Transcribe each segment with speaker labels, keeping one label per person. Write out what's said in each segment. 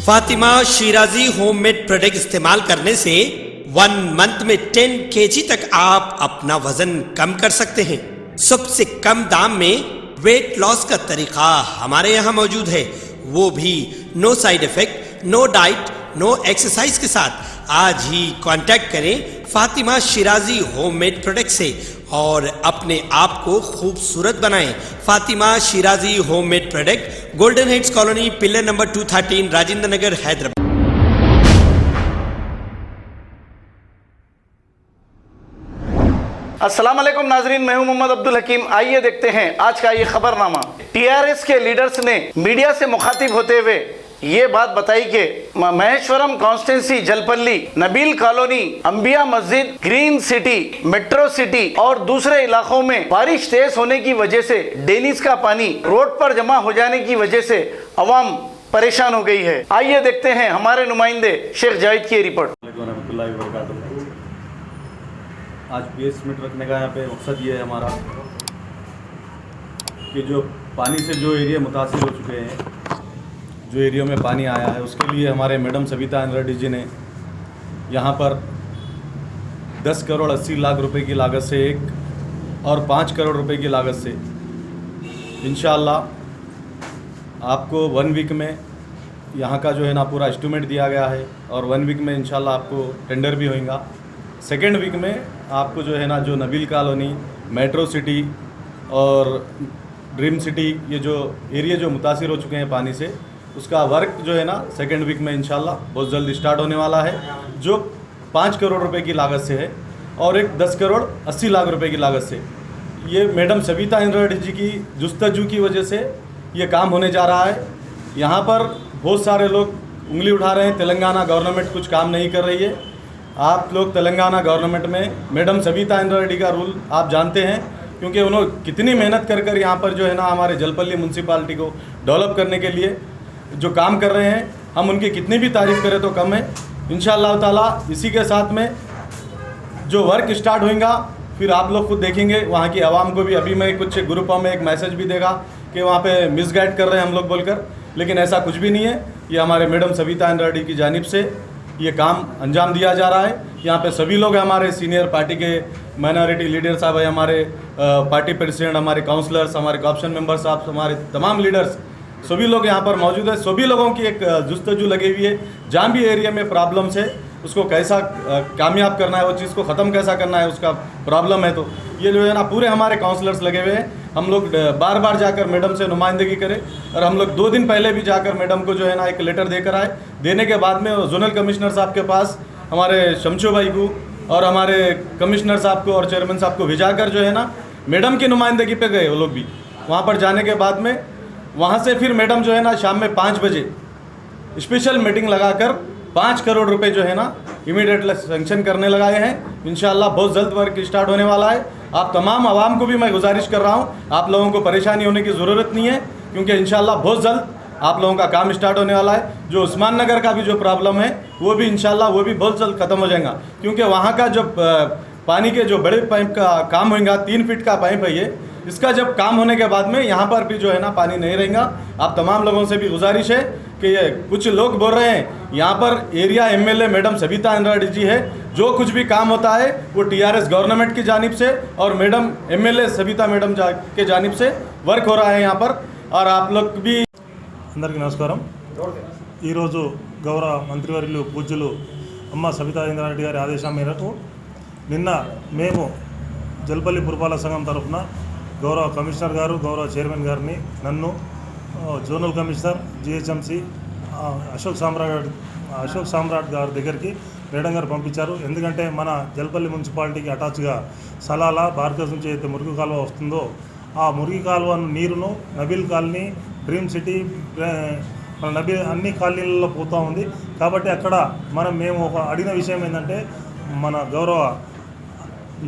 Speaker 1: Fatima Shirazi homemade product इस्तेमाल करने से 1 मंथ में 10 kg तक आप अपना वजन कम कर सकते हैं। सबसे कम दाम में वेट लॉस का तरीका हमारे यहाँ मौजूद है, वो भी no side effect, no diet, no exercise के साथ। आज ही कांटेक्ट करें फातिमा शिराजी होममेड प्रोडक्ट से और अपने आप को खूबसूरत बनाएं। Fatima Shirazi homemade product, golden heads colony, pillar number 213, Rajendra Nagar, Hyderabad.
Speaker 2: अस्सलाम वालेकुम नाजरीन, मैं हूं मोहम्मद अब्दुल हकीम। आइए देखते हैं आज का ये खबरनामा। टीआरएस के लीडर्स ने मीडिया से मुखातिब होते हुए ये बात बताई कि महेश्वरम कॉन्स्टिट्यूंसी, जलपल्ली, नबील कॉलोनी, अंबिया मस्जिद, ग्रीन सिटी, मेट्रो सिटी और दूसरे इलाकों में बारिश तेज होने की वजह से डेनिस का पानी रोड पर जमा हो जाने की वजह से अवाम परेशान हो गई है। आइए देखते हैं हमारे नुमाइंदे शेख जाहिद की रिपोर्ट।
Speaker 3: आज प्रेस मीट रखने का यहाँ पे मकसद ये है हमारा कि जो पानी से जो एरिया मुतासिर हो चुके हैं, जो एरिया में पानी आया है, उसके लिए हमारे मैडम सविता रेड्डी जी ने यहाँ पर 10 करोड़ 80 लाख रुपए की लागत से एक और 5 करोड़ रुपए की लागत से इंशाअल्लाह आपको 1 वीक में यहाँ का जो है ना पूरा एस्टिमेट दिया गया है और 1 वीक में इंशाअल्लाह आपको टेंडर भी होगा। सेकेंड वीक में आपको जो है ना जो नबील कॉलोनी, मेट्रो सिटी और ड्रीम सिटी, ये जो एरिया जो मुतासिर हो चुके हैं पानी से, उसका वर्क जो है ना सेकेंड वीक में इंशाल्लाह बहुत जल्द स्टार्ट होने वाला है, जो 5 करोड़ रुपए की लागत से है और एक 10 करोड़ 80 लाख रुपए की लागत से। ये मैडम सविता रेड्डी जी की जुस्तजू की वजह से ये काम होने जा रहा है। यहाँ पर बहुत सारे लोग उंगली उठा रहे हैं, तेलंगाना गवर्नमेंट कुछ काम नहीं कर रही है। आप लोग तेलंगाना गवर्नमेंट में मैडम सविता रेड्डी का रूल आप जानते हैं, क्योंकि उन्होंने कितनी मेहनत कर यहाँ पर जो है ना हमारे जलपल्ली म्यूनसिपालिटी को डेवलप करने के लिए जो काम कर रहे हैं, हम उनकी कितनी भी तारीफ़ करें तो कम है। इंशाअल्लाह ताला इसी के साथ में जो वर्क स्टार्ट होगा फिर आप लोग खुद देखेंगे। वहाँ की आवाम को भी अभी मैं कुछ ग्रुपों में एक मैसेज भी देगा कि वहाँ पे मिसगाइड कर रहे हैं हम लोग बोलकर, लेकिन ऐसा कुछ भी नहीं है। ये हमारे मैडम सविता रेड्डी की जानिब से ये काम अंजाम दिया जा रहा है। यहाँ पे सभी लोग हमारे सीनियर पार्टी के माइनॉरिटी लीडर साहब है, हमारे पार्टी प्रेसिडेंट, हमारे काउंसलर्स, हमारे कॉर्पोरेशन मेंबर साहब, हमारे तमाम लीडर्स, सभी लोग यहाँ पर मौजूद है। सभी लोगों की एक जुस्तजू लगी हुई है, जहाँ भी एरिया में प्रॉब्लम्स है उसको कैसा कामयाब करना है, वो चीज़ को ख़त्म कैसा करना है, उसका प्रॉब्लम है तो ये जो है ना पूरे हमारे काउंसलर्स लगे हुए हैं। हम लोग बार बार जाकर मैडम से नुमाइंदगी करें और हम लोग 2 दिन पहले भी जाकर मैडम को जो है ना एक लेटर देकर आए। देने के बाद में जोनल कमिश्नर साहब के पास हमारे शमशू भाई को और हमारे कमिश्नर साहब को और चेयरमैन साहब को भिजाकर जो है ना मैडम की नुमाइंदगी पे गए वो लोग भी। वहाँ पर जाने के बाद में वहाँ से फिर मैडम जो है ना शाम में 5 बजे स्पेशल मीटिंग लगाकर 5 करोड़ रुपए जो है ना इमीडिएटली सेंक्शन करने लगाए हैं। इंशाअल्लाह बहुत जल्द वर्क स्टार्ट होने वाला है। आप तमाम आवाम को भी मैं गुजारिश कर रहा हूँ, आप लोगों को परेशानी होने की ज़रूरत नहीं है, क्योंकि इंशाअल्लाह बहुत जल्द आप लोगों का काम स्टार्ट होने वाला है। जो उस्मान नगर का भी जो प्रॉब्लम है वो भी इंशाअल्लाह वो भी बहुत जल्द ख़त्म हो जाएगा, क्योंकि वहाँ का जो पानी के जो बड़े पाइप का काम होगा, 3 फीट का पाइप है ये, इसका जब काम होने के बाद में यहाँ पर भी जो है ना पानी नहीं रहेगा। आप तमाम लोगों से भी गुजारिश है कि ये कुछ लोग बोल रहे हैं यहाँ पर area MLA madam Savita Reddy ji है, जो कुछ भी काम होता है वो टीआरएस गवर्नमेंट की जानिब से और मैडम एमएलए सविता मैडम के जानिब से वर्क हो रहा है यहाँ पर। और आप लोग भी
Speaker 4: అందరికీ నమస్కారం। ఈరోజు గౌరవ మంత్రివర్యులు పూజ్యులు అమ్మ సవితా రెడ్డి గారి ఆదేశం మేరకు నిన్న మేము జల్పల్లి పురపాలక సంఘం తరఫున గౌరవ కమిషనర్ గారు, గౌరవ చైర్మన్ గారిని, నన్ను జోనల్ కమిషనర్ జిహెచ్ఎంసి అశోక్ సామ్రాట్ గారి దగ్గరికి మేడం గారు పంపించారు. ఎందుకంటే మన జల్పల్లి మున్సిపాలిటీకి అటాచ్గా సలాల బార్కస్ నుంచి అయితే మురికి కాలువ వస్తుందో ఆ మురికి కాలువ నీరును నబీల్ కాలనీ, డ్రీమ్ సిటీ, మన నబీ అన్ని కాలనీలలో పోతూ ఉంది. కాబట్టి అక్కడ మేము ఒక అడిగిన విషయం ఏంటంటే మన గౌరవ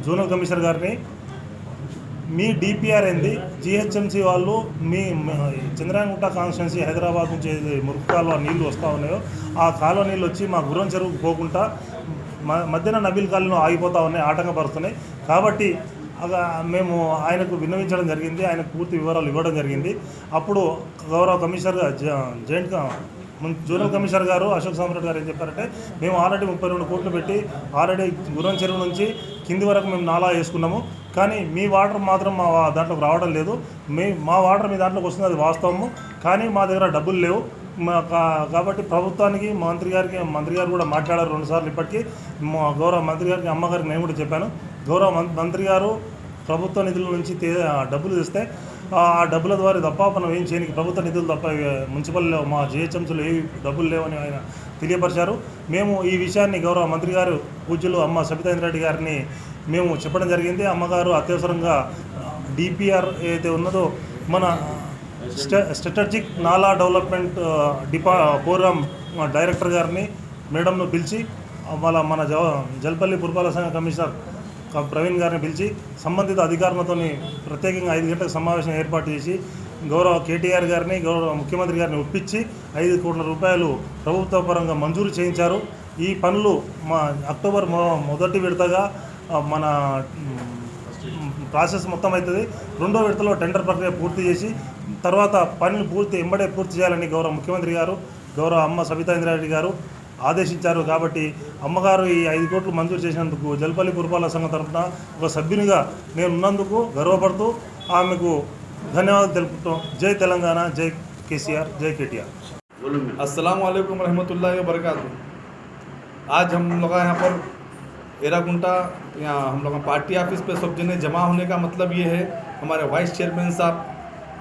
Speaker 4: జోనల్ కమిషనర్ గారిని, మీ డిపిఆర్ ఏంది, జిహెచ్ఎంసి వాళ్ళు మీ చంద్రాయగుట్ట కాన్స్టిట్యున్సీ హైదరాబాద్ నుంచి మురికి కాలువ నీళ్లు వస్తూ ఉన్నాయో ఆ కాలువ నీళ్ళు వచ్చి మా గుర్రం చెరువుకు పోకుండా మధ్యన నబీల్ కాలనీలో ఆగిపోతూ ఉన్నాయి, ఆటంకపరుస్తున్నాయి. కాబట్టి మేము ఆయనకు విన్నవించడం జరిగింది, ఆయనకు పూర్తి వివరాలు ఇవ్వడం జరిగింది. అప్పుడు గౌరవ కమిషనర్ జాయింట్ జోనల్ కమిషనర్ గారు అశోక్ సామ్రాట్ గారు ఏం చెప్పారంటే మేము ఆల్రెడీ 32 కోట్లు పెట్టి ఆల్రెడీ గుర్రం చెరువు నుంచి కింది వరకు మేము నాలా వేసుకున్నాము, కానీ మీ వాటర్ మాత్రం మా దాంట్లోకి రావడం లేదు. మా వాటర్ మీ దాంట్లోకి వస్తుంది, అది వాస్తవము, కానీ మా దగ్గర డబ్బులు లేవు. కాబట్టి ప్రభుత్వానికి మంత్రి గారు కూడా మాట్లాడారు 2 సార్లు. ఇప్పటికీ గౌరవ మంత్రి గారికి అమ్మగారికి నేను కూడా చెప్పాను, గౌరవ మంత్రి గారు ప్రభుత్వ నిధుల నుంచి డబ్బులు తెస్తే ఆ డబ్బుల ద్వారా తప్ప మనం ఏం చేయడానికి, ప్రభుత్వ నిధులు తప్ప మున్సిపల్ మా జిహెచ్ఎంసీలో ఏవి డబ్బులు లేవని ఆయన తెలియపరిచారు. మేము ఈ విషయాన్ని గౌరవ మంత్రి గారు పూజ్యులు అమ్మ సబితా ఇంద్రారెడ్డి గారిని మేము చెప్పడం జరిగింది. అమ్మగారు అత్యవసరంగా డిపిఆర్ ఏదైతే ఉన్నదో మన స్ట్రాటజిక్ నాలా డెవలప్మెంట్ ప్రోగ్రామ్ డైరెక్టర్ గారిని మేడంను పిలిచి మన జల్పల్లి పురపాలక సంఘ కమిషనర్ ప్రవీణ్ గారిని పిలిచి సంబంధిత అధికారులతో ప్రత్యేకంగా 5 గంటల సమావేశం ఏర్పాటు చేసి గౌరవ కేటీఆర్ గారిని గౌరవ ముఖ్యమంత్రి గారిని ఒప్పించి 5 కోట్ల రూపాయలు ప్రభుత్వ పరంగా మంజూరు చేయించారు. ఈ పనులు అక్టోబర్ మొదటి విడతగా మన ప్రాసెస్ మొత్తం అవుతుంది. 2వ విడతలో టెండర్ ప్రక్రియ పూర్తి చేసి తర్వాత పనులు ఎంబడే పూర్తి చేయాలని గౌరవ ముఖ్యమంత్రి గారు గౌరవ అమ్మ సబితా ఇంద్రారెడ్డి గారు ఆదేశించారు. కాబట్టి అమ్మగారు ఈ 5 కోట్లు మంజూరు చేసినందుకు జల్పల్లి పురపాలక సంఘం తరఫున ఒక సభ్యునిగా నేను ఉన్నందుకు గర్వపడుతూ ఆమెకు ధన్యవాదాలు తెలుపుతాం. జై తెలంగాణ, జై కేసీఆర్, జై కేటీఆర్.
Speaker 3: अस्सलाम वालेकुम रहमतुल्लाहि व बरकातहू। आज हम लोग यहाँ पर एरागुंटा यहाँ हम लोग पार्टी ऑफिस पे सब जने जमा होने का मतलब ये है, हमारे वाइस चेयरमैन साहब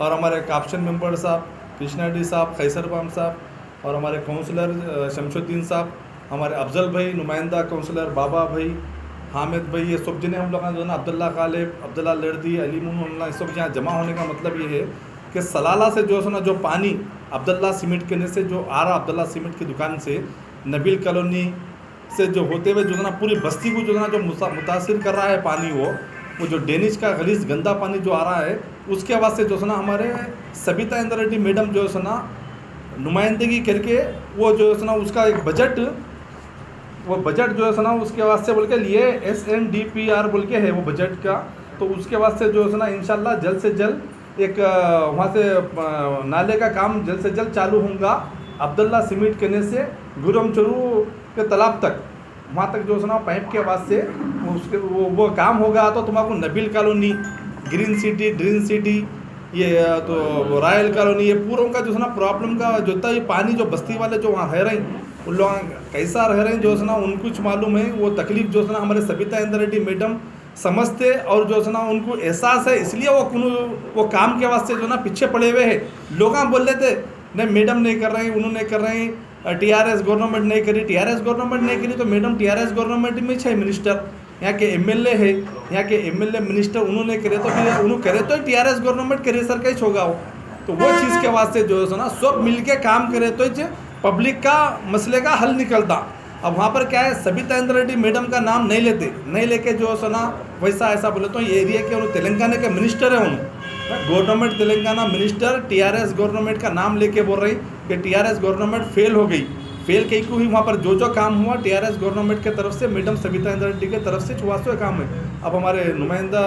Speaker 3: और हमारे काप्शन मेंबर साहब कृष्णा रेड्डी साहब, खैसर बाम साहब और हमारे काउंसलर शमशुद्दीन साहब, हमारे अफजल भाई, नुमाइंदा काउंसलर बाबा भाई, हामिद भाई, ये सब जने हम लोग जो है ना अब्दुल्ला गालिब, अब्दुल्ला लर्दी, अलीमुन, सब यहाँ जमा होने का मतलब ये है कि सलाला से जो है ना जो पानी अब्दुल्ला सीमेंट कहने से जो आ रहा, अब्दुल्ला सीमेंट की दुकान से नबील कॉलोनी से जो होते हुए जो है ना पूरी बस्ती को जो है ना जो मुतासिर कर रहा है पानी, वो जो डेनिश का गलीज गंदा पानी जो आ रहा है, उसके वास्ते जो है ना हमारे सबिता इंद्रारेड्डी मैडम जो है ना नुमाइंदगी करके वो जो है ना उसका एक बजट जो है ना उसके वास्ते बोल के लिए SNDPR बोल के है वो बजट का, तो उसके वास्ते जो है ना इंशाल्लाह जल्द से जल्द एक वहाँ से नाले का काम जल्द से जल्द चालू होगा। अब्दुल्ला सीमेंट कहने से गुरम चरू के तालाब तक, वहाँ तक जो है ना पाइप के वास्ते उसके वो काम होगा। तो तुम्हारा नबील कॉलोनी, ग्रीन सिटी, ड्रीन सिटी, ये तो रॉयल कॉलोनी, ये पूरों का जो है ना प्रॉब्लम का जो था, ये पानी जो बस्ती वाले जो वहाँ रह रहे हैं उन लोग कैसा रह रहे हैं जो है ना उनको कुछ मालूम है। वो तकलीफ़ जो है ना हमारे सबिता इंद्रारेड्डी मैडम समझते और जो है ना उनको एहसास है, इसलिए वो काम के वास्ते जो ना पीछे पड़े हुए हैं। लोग बोल रहे थे नहीं मैडम नहीं कर रहे हैं, उन्होंने कर रहे हैं, TRS गवर्नमेंट नहीं करी, TRS गवर्नमेंट नहीं करी तो मैडम TRS गवर्नमेंट में 6 मिनिस्टर यहाँ के MLA है, यहाँ के MLA मिनिस्टर उन्होंने करे तो फिर उन्होंने करे तो TRS गवर्नमेंट करे सर कैसे होगा वो, तो वो चीज़ के वास्ते जो है ना सब मिल के काम करे तो पब्लिक का मसले का हल निकलता। अब वहाँ पर क्या है, सबिता इंद्रारेड्डी मैडम का नाम नहीं लेके जो है ना वैसा ऐसा बोले तो ये एरिया के तेलंगाना के मिनिस्टर है, government Telangana minister TRS government का नाम लेके बोल रही कि TRS गवर्नमेंट फेल हो गई, फेल कहीं को ही वहाँ पर जो काम हुआ TRS गवर्नमेंट के तरफ से मैडम सबिता इंद्रारेड्डी के तरफ से हुआ सो काम है। अब हमारे नुमाइंदा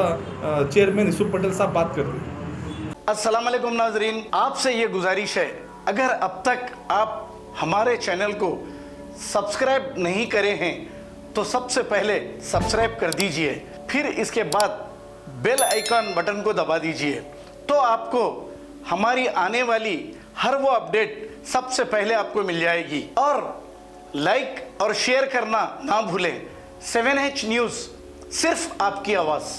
Speaker 3: चेयरमैन यूसुफ पटेल साहब बात करते हैं।
Speaker 2: अस्सलाम वालेकुम नाजरीन, आपसे ये गुजारिश है, अगर अब तक आप हमारे चैनल को सब्सक्राइब नहीं करे हैं तो सबसे पहले सब्सक्राइब कर दीजिए, फिर इसके बाद बेल आइकन बटन को दबा दीजिए, तो आपको हमारी आने वाली हर वो अपडेट सबसे पहले आपको मिल जाएगी। और लाइक और शेयर करना ना भूलें। 7H न्यूज़, सिर्फ आपकी आवाज़।